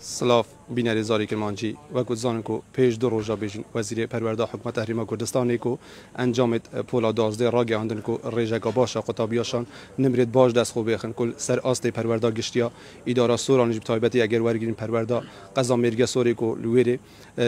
سلاف بینری زاری کرمانجی و کدزان کو پیش دو روزا بیشین وزیر پرورده حکومت اهریمن کردستانی کو انجام پولا 12 راگی آندن کو رژگا باشه قطابیاشان نمرید باش دست خوب بخن کل سر آست پرورده گشتیا اداره سوران جب تایبتی اگر ورگیرین پرورده قضا مرگ سوری کو لویری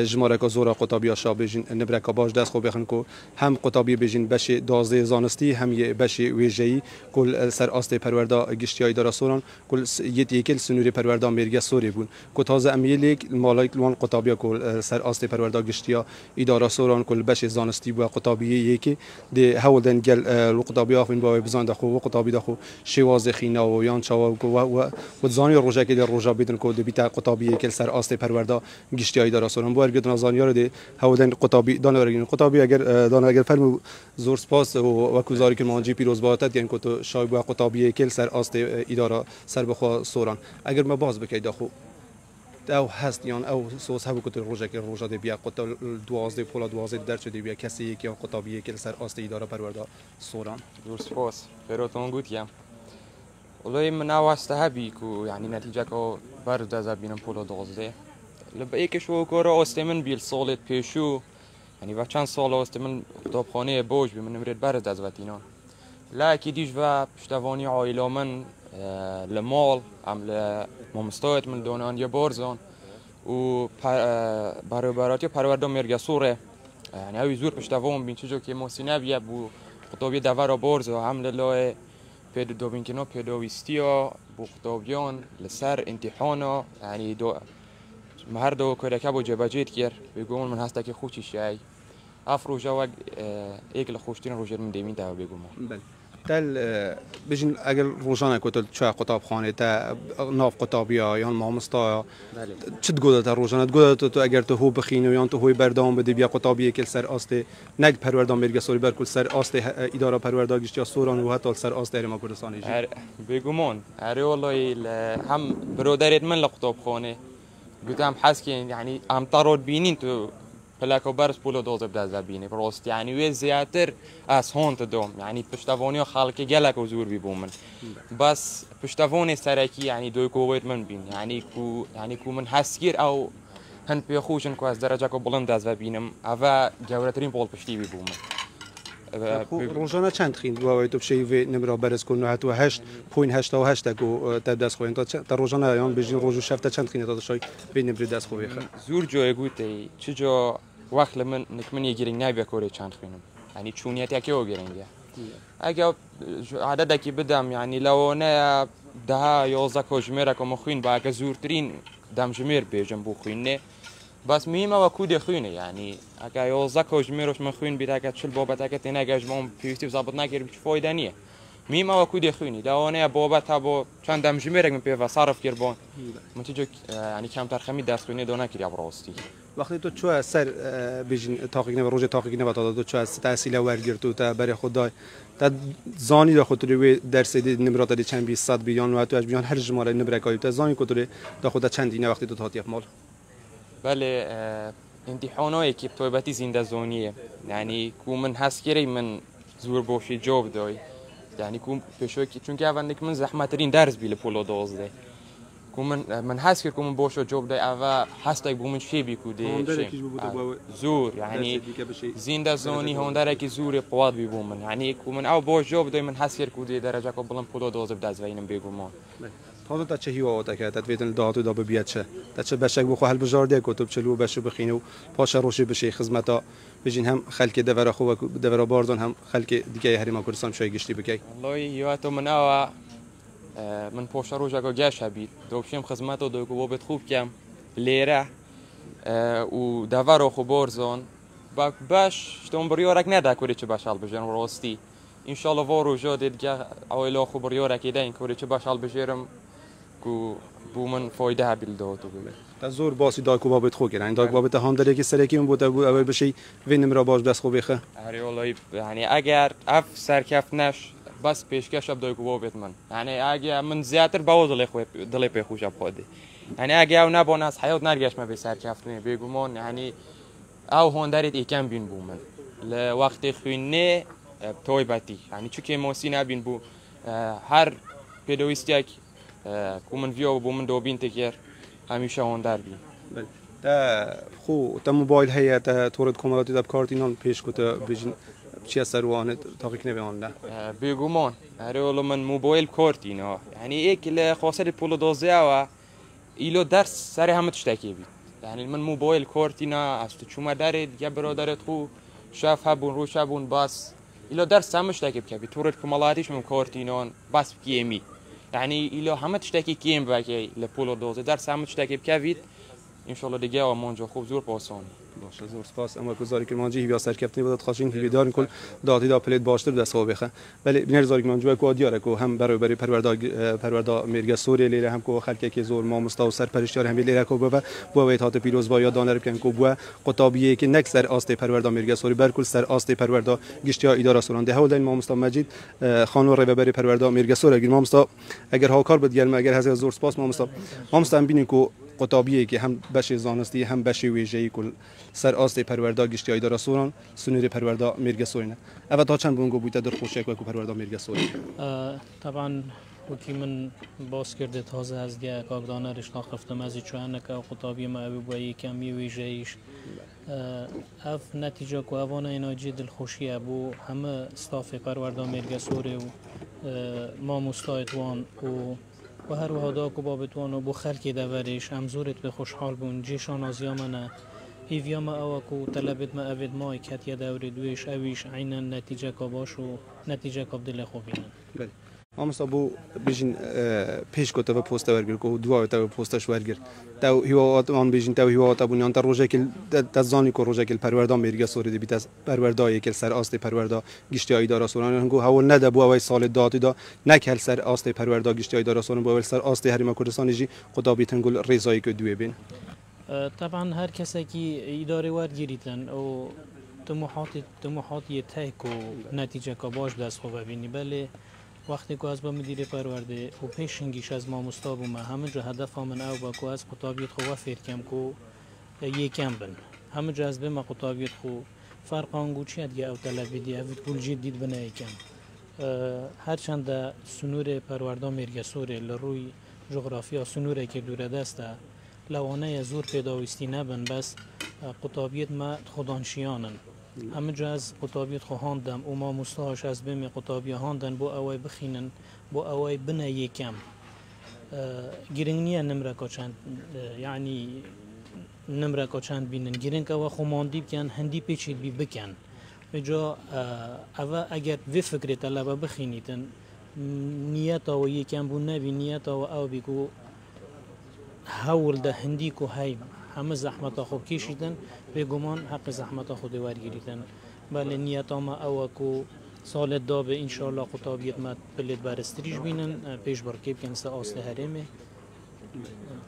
جماره کو زورا قطابیاشا بیشین نمرک باش دست خوب بخن کو هم قطابی بیشین بش 12 زانستی هم یه بش ویژه‌ای کل سر آست پرورده گشتیا اداره سوران کل یکل سنوری پرورده مرگ سوری بون تازه امیلیک مالک لوان قطابیا کل سر آست پرورده گشتیا اداره سوران کل بش زانستی و قطابیه یکی ده هولدن گل قطابیا فین با بزن دخو و قطابی دخو شواز خینا و یان چاو و زانی روزه که در روزا بیدن کو بیت قطابیه کل سر آست پرورده گشتیا اداره سوران بار گدن زانیار ده هولدن قطابی دانورگین قطابی اگر فرم زور سپاس و کوزاری که مانجی پیروز باتت یعنی کو شایب و قطابیه کل سر آست اداره سر بخوا سوران اگر ما باز بکی دخو او هست یان او سوس هبو کت روزه که روزه دی بیا قط 12 پولا 12 درچ دی بیا کسی که قطابیه که سر آست اداره پرورده سوران دور سپاس فراتون گوتیم والله من اواسته هبی کو یعنی نتیجه کو برد از بینم پولا 12 لب یکش و کار است من بیل سالت پیشو یعنی و چند سال است من کتابخانه بوج بی من نمرد برد از وطنان لا دیش و پشتوانی عائله من لمال عمل ممستویت من دونان یا بارزان و برابراتی پرورده مرگ سوره یعنی اوی زور پشتوان بین چجور که موسینه بیا بو خطابی دور بارز و عمل لای پید دو بین کنو پیدویستیا بو خطابیان لسر امتحانا یعنی دو مهر دو کرکه بو جبجیت کر بگومون من هسته که خوشی شای اف روژا و ایک لخوشتین روژر من دیمین تا بگومون تل بجن اگر روزانه کتل چه قطاب خانه تا ناف قطابیا یا مامستا چه تقول تا روزانه تقول تو اگر تو هو بخینی یا تو هوی بردام بدی بیا قطابیه کل سر آست نگ پروردام مرگ سوری بر کل سر آست اداره پروردگیش یا سوران و حتی سر آست ما کردستانی بگومان اره والله هم برادرت من لقطاب خانه قدام حسكين يعني ام طرود بينين تو فلاكو برس بولو دوز بدا زبيني بروست يعني وي زياتر اس هون تدوم يعني پشتواني خالك جلك وزور بيبومن بس پشتواني سركي يعني دوي كويت من بين يعني كو من حسكير او هن بيخوشن كو از درجه كو بلند از بينم اوا جورترين بول پشتي بيبومن روزانه چند خین و تو بشی نمره برس کن نه تو 8.88 کو تدرس خوین تا روزانه یان بجین روزو شفته چند خین تا شای بین نمره دست خوبی خن زور جای گویی چجا وقت من نکمن یگیرین نبی کوری چند خینم یعنی چونیتی که اوگیرینگه اگه عدد کی بدم یعنی لو نه ده 11 کجمره که مخوین با اگه زورترین دم جمیر بیجم بو خوینه بس میمه و کود خوینه یعنی اگه 11 کجمیرش مخوین بیت اگه چل بابت اگه تنه گجمون پیوستی ضابط نگیریم چه فایده نیه میمه و کود خوینه دوانه بابت ها با چند دم جمیرک من پیو صرف کربان منتج یعنی کم ترخمی دست خوینه دونه کری براستی وقتی تو چه سر بیشین تاقیق نه روز تاقیق نه باتاد تو چه تحصیل ورگیر تو تا برای خدای تا زانی دا خود روی درس دی نمرات دی چند 20 بیان و تو اش بیان هر جماره نبرکایی تا زانی کدوم دا خود چند دینه وقتی تو تاطیف مال بله امتحانایی که تویبتی زنده زونیه یعنی کو من حسکری من زور باشی جواب دای یعنی کو پیشو که چون که اول من زحمت ترین درس بیل پولو 12 کو من حسکر کو من باشو جواب دای اول هسته بو من چی بیکوده زور یعنی زنده زونی هندره که زور قواد بی بومن یعنی کو من او باش جواب دای من حسکر کوده درجه کو بلند پولو 12 بدز وینم بگم تازه تا چه هیوا آتا که تدویدن دادو دا ببیاد چه تا چه بشک بخو هل بجاردی کتب چلو بشو بخینو پاش روشی بشه خدمتا بجین هم خلک دورا خو دورا باردون هم خلک دیگه هریما کردستان شای گشتی بکی والله یاتو من او من پاش روش اگه جاش بید دوبشم خدمتا دو کو بابت خوب کم لیره و دورا خو بارزون باش شتون بریارک نده کوری چه باشال بجن راستی ان شاء الله وارو جاد دیگه اویلا خو بریارک ایده این کوری چه باشال بجرم کو بومن فایده هبیل دادو بله. تا زور باسی دایکو بابت خو کردن دایک بابت هم داره که سرکی من بود اول بشی وین نمره باش دست خوب بخه. آره والله یعنی اگر اف سرکف نش بس پیشکش اب دایکو بابت من یعنی اگر من زیاتر باز دلی پی خوش اب خواده یعنی اگر او نبان از حیات نرگش ما به سرکف نه بگومان یعنی او هندرت ایکم بین بومن ل وقت خوینه تویبتی یعنی چون که موسی نبین بو هر پیدویستیک کومن ویو بومن دو بین تکر همیشه اون در بین. بله. تا خو تا موبایل هیا تا تورد کمالات دب کارتینان پیش کتا بجن چی سر وانه تاقیک نبی آن نه بگمان هر حالا من موبایل کارتینا یعنی یک ل خاصه پول دوزه و ایلو درس سر همه تشتکی بید یعنی من موبایل کارتینا است چوما داره دیگه برادرت خو شاف هبون رو شبون بس ایلو درس همه تشتکی بکبی تورد کمالاتیش من کارتینان بس کیمی یعنی ایلو همه تشتکی کیم باکی لپول دوزه درس همه تشتکی بکبید ان شاء الله دیگه آمانجا خوب زور پاسانی باشه زور سپاس اما گزاری که مانجی هیوا سرکفتنی بود خواستین هیویدار کل دادی دا پلیت باشتر دست او بخه ولی بنر زاری که مانجو کو دیاره کو هم برای پروردا میرگا سوریه لیله هم کو خلک که زور ما مستاو سر پرشتیار هم لیله کو بو ویت هات پیروز با یاد دانر کن کو بو قطابیه که نک سر آست پروردا میرگا سوری بر کل سر آست پروردا گشتیا اداره سران ده هول ما مستاو مجید خانو ری برای پروردا میرگا سور اگر ما مستاو اگر ها کار بود گرم اگر هزار زور سپاس ما مستاو بینیم کو قطابیه که هم بش زانستی هم بش ویژه‌ای کل سر آست پروردا گشتیای داره سوران سنوری پروردا میرگا سورینه اول تا چند بونگو بوده در خوشک و پروردا میرگا سوری طبعا وکی من باز کرده تازه از دیگه کاغدانرش ناخفتم از چوانه که قطابی ما ابی بایی کمی ویژه‌ایش اف نتیجه کو اوانه اینا جد خوشی ابو همه استاف پروردا میرگا سوری و ما مستایتوان و هر وحدا کو بابتوان و بو خلکی دورش هم زورت به خوشحال بون جیشان آزیامنه ایویا ما او کو طلبت ما اوید مای کتیا دوری دویش اویش عینا نتیجه کا باش و نتیجه کا دل خوبینن بله ما مصابو بیشین پیش کتا و پست ورگر کو دعا تا پستش ورگر تا هیوات آن بیشین تا هیوات بونیان تا روزه کل تزانی کو روزه کل پروردا میرگا سوری دی بیت از پروردای کل سر آست پروردا گشتی ایدارا سوران هنگو هول نده بو اوای سال داتی دا نکل سر آست پروردا گشتی ایدارا سوران بو سر آست هریما کردستان جی خدا بیتنگل رضایی که دوی بین طبعا هر کسی که اداره ورگیریتن او طموحاتی تک و نتیجه که باش دست خوب ببینی بله وقتی که از با مدیر پرورده و پیشنگیش از ما مستاب و ما همه جا هدف من او با که از قطابیت خو وفیر کم که یکم بن همه جا از به ما قطابیت خو فرق آنگو چی دیگه او طلبی دی اوید کل جدید بنا یکم هرچند سنور پرورده میرگه سوره لروی جغرافیا سنوره که دوره دسته لوانه زور پیداویستی نبن بس قطابیت ما خودانشیانن همه جا از قطابیت خواهاندم و ما مستاهش از بیم قطابی هاندن بو اوای بخینن بو اوای بنا یکم گرنگنیه نمره که چند یعنی نمره که چند بینن گرنگ که خماندی بکن هندی پیچید بی بکن جا اوه اگر وی فکر طلبه بخینیتن نیت و یکم بو نبی نیت و او بگو هول ده هندی کو های همه زحمت خود کشیدن به گمان حق زحمت خود ورگیریدن بله نیت ما او کو سال دابه ان شاء الله قطابیت ما بلد برستریج بینن پیش برکیب کنسه آسل هرمه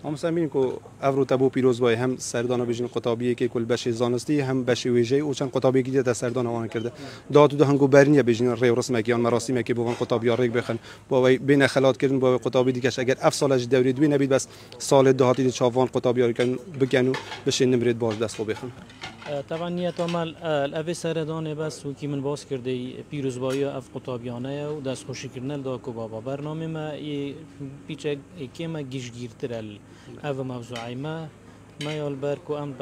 هم سامین کو افرو تبو پیروز بای هم سردانا بجین قطابیه که کل بشه زانستی هم بشه ویژه او چند قطابیه که در سردانا آن کرده دادو هنگو برنیا بجین ری رسم که آن مراسم که بوان قطابیا ریگ بخن با وی بین خلات کردن با قطابی دیگه اگر اف سالش دوری دوی نبید بس سال دهاتی چاوان قطابیا کردن بکنو بشه نمرید باز دست خو بخن طبعا نیت عمل الابی سردانه بس و کی من باز کرده پیروز بای اف قطابیانه و دست خوشی کردن دا کو بابا برنامه ما پیچ که ما گیشگیرترل او موضوعی ما یال بر کو ام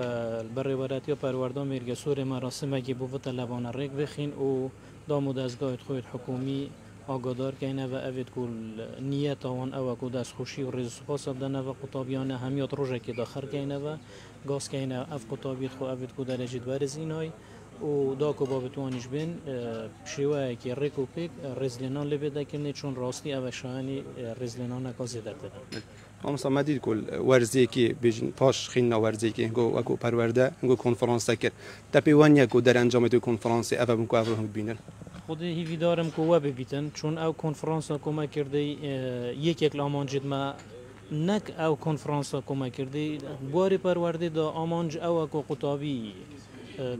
بر ورات یا پروردا میرگه سور مراسم که بو طلبان ریک بخین او دامو دستگاه خود حکومی آگادار کینه و اوید کل نیت آن او کو دست خوشی و رضا سپاس دادن و قطابیانه همیات روزه که داخل کینه و گاز کینه اف قطابیت خو اوید کو درجه ورز اینای و دا کو بابتوانش بین شیوه که ریکو پیک رزلنان لبیده کنه چون راستی او شانی رزلنان نکازیده دادن ما مدید کل ورزی که بیشتر پاش خیلی ورزی که هنگو اکو پرورده هنگو کنفرانس کرد تپیوانی کو در انجام تو کنفرانس اول بنکو اول هم بینن خود هیوی دارم که و ببیتن چون او کنفرانس کمک کرده یک آمانجد ما نک او کنفرانس کمک کرده باری پرورده دا آمانج او کو قطابی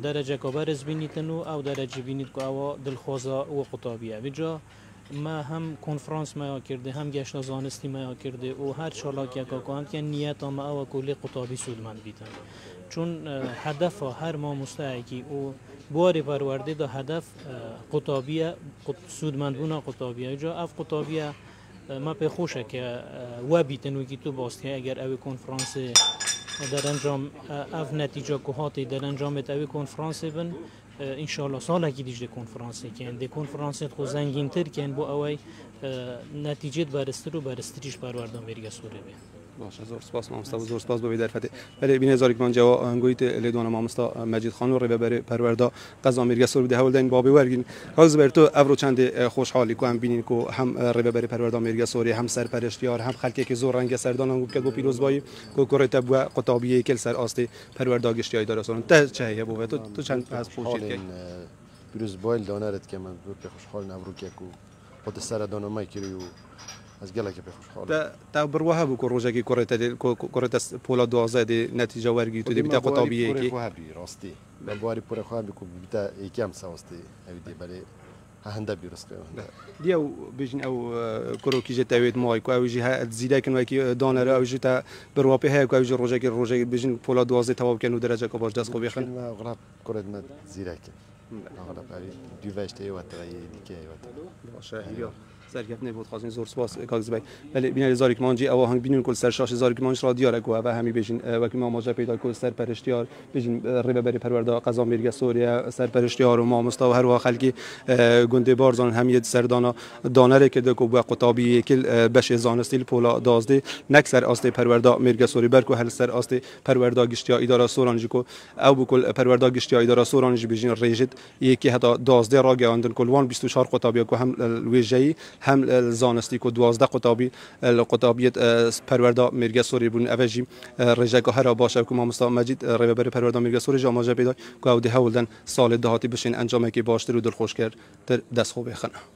درجه کبرز بینیتن او درجه بینید که او دلخوازا و قطابیه بجا ما هم کنفرانس ما کرده هم گشت زانستی ما کرده و هر چالاک یک کاند که نیت ما او کلی قطابی سودمند بیتن چون هدف هر ما مستحقی او باری پرورده دا هدف قطابیه سودمند بونا قطابیه جا اف قطابیه ما پی خوشه که و بیتن وکی تو باستی اگر اوی کنفرانس در انجام اف نتیجه که هاتی در انجامت اوی کنفرانس بن انشالله سال کی دیجه کنفرانس کن دی کنفرانس خو زنگین تر کن بو اوی نتیجه برستر و برستریش پروردم بریگه سوره بی باشه زور سپاس مامستا زور سپاس به در فته ولی بین هزار کمان جوا انگویت لیدونا مامستا مجید خانو رو ببره پروردا قضا میرگه سر بده هولدن بابی ورگین کاغذ برتو افرو چند خوشحالی کو هم بینین کو هم رو ببره پروردا میرگه سوری هم سرپرستیار هم خلکی که زور رنگ سردان انگو که گو پیروز بای کو کرت بو قطابیه کل سر آستی پروردا گشتی ای داره ته چه بو تو چند از پوشید که پیروز بایل دانرت که من به خوشحال نبرو که کو خود سر دانو مای کریو از گله که به خوشحال تا بروها بو روزه کی کرت پولا 12 دی نتیجه ورگی تو دی بیت قطابیه کی راستی من بواری پور خو هم کو بیت یکم سواستی اوی بله هنده بیرس که دیو بیشین او کرو کی جت اوید مای کو اوی جه زیده کن وکی دانره اوی جت بروا په هه کو اوی روزه بیشین پولا 12 تواب کنو درجه کو باش دست خو بخن ما غرب کرد ما زیده کن غرب علی دیوشته و تغییر دیگه و باشه یا سرگرد نبود خواستین زور سپاس کاغذ بای ولی بین هزار کمانجی او هنگ بینون کل سرشاش هزار کمانج را دیاره کو و همی بیشین وکی ما ماجرا پیدا کو سرپرستیار بیشین ریبه بری پروردا قضا میرگه سوریه سرپرستیار و ما مستو هر وا خلکی گنده بارزان همی سردانا دانره که دکو با قطابی کل بش زانستیل پولا 12 نکسر استه پروردا میرگه سوری برکو هل سر استه پروردا گشتیا اداره سورانجی کو او بکل پروردا گشتیا اداره سورانجی بیشین ریجت یکی حتی 12 را گاندن کل وان 24 قطابی کو هم ویجی هم زانستی کو 12 قطابیت پروردا میرگه سوری بون اوجی رجا هر باشه کو ما مستم مجید ربر پروردا میرگه سوری جامعه پیدا کو او ده هولدن سال دهاتی بشین انجام کی باشتر و دل خوش کرد در دست خوب بخنه